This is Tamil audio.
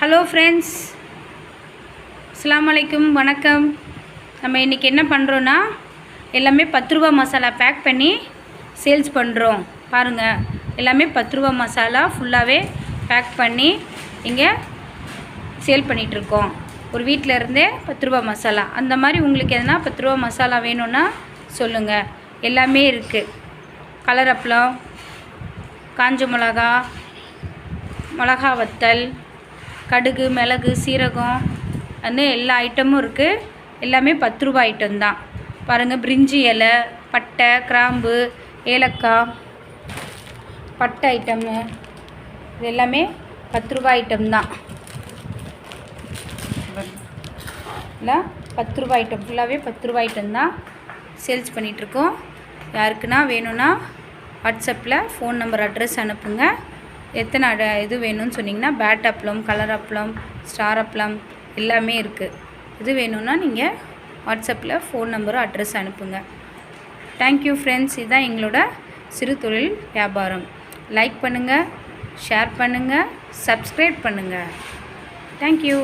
ஹலோ ஃப்ரெண்ட்ஸ், அஸ்ஸலாமு அலைக்கும், வணக்கம். நம்ம இன்றைக்கி என்ன பண்ணுறோன்னா, எல்லாமே 10 ரூபா மசாலா பேக் பண்ணி சேல்ஸ் பண்ணுறோம். பாருங்கள், எல்லாமே 10 ரூபா மசாலா ஃபுல்லாகவே பேக் பண்ணி இங்கே சேல் பண்ணிகிட்ருக்கோம். ஒரு வீட்டில் இருந்தே 10 ரூபா மசாலா. அந்த மாதிரி உங்களுக்கு எதனா 10 ரூபா மசாலா வேணும்னா சொல்லுங்கள். எல்லாமே இருக்குது. கலர் அப்பளம், காஞ்ச மிளகா வத்தல், கடுகு, மிளகு, சீரகம் அந்த எல்லா ஐட்டமும் இருக்குது. எல்லாமே 10 ரூபா ஐட்டம் தான். பாருங்கள், பிரிஞ்சி இலை, பட்டை, கிராம்பு, ஏலக்காய், பட்டை ஐட்டமு இது எல்லாமே 10 ரூபா ஐட்டம் தான். இல்லை, 10 ரூபா ஐட்டம் ஃபுல்லாகவே 10 ரூபா ஐட்டம் தான் சேல்ஸ் பண்ணிகிட்ருக்கோம். யாருக்குன்னா வேணும்னா வாட்ஸ்அப்பில் ஃபோன் நம்பர், அட்ரஸ் அனுப்புங்க. எத்தனை இது வேணும்னு சொன்னிங்கன்னா பேட் அப்பளம், கலர் அப்பளம், ஸ்டார் அப்பளம் எல்லாமே இருக்குது. இது வேணும்னா நீங்கள் வாட்ஸ்அப்பில் ஃபோன் நம்பரும் அட்ரஸ் அனுப்புங்க. Thank you friends. இதுதான் எங்களோட சிறு தொழில் வியாபாரம். லைக் பண்ணுங்கள், ஷேர் பண்ணுங்கள், சப்ஸ்கிரைப் பண்ணுங்கள். தேங்க்யூ.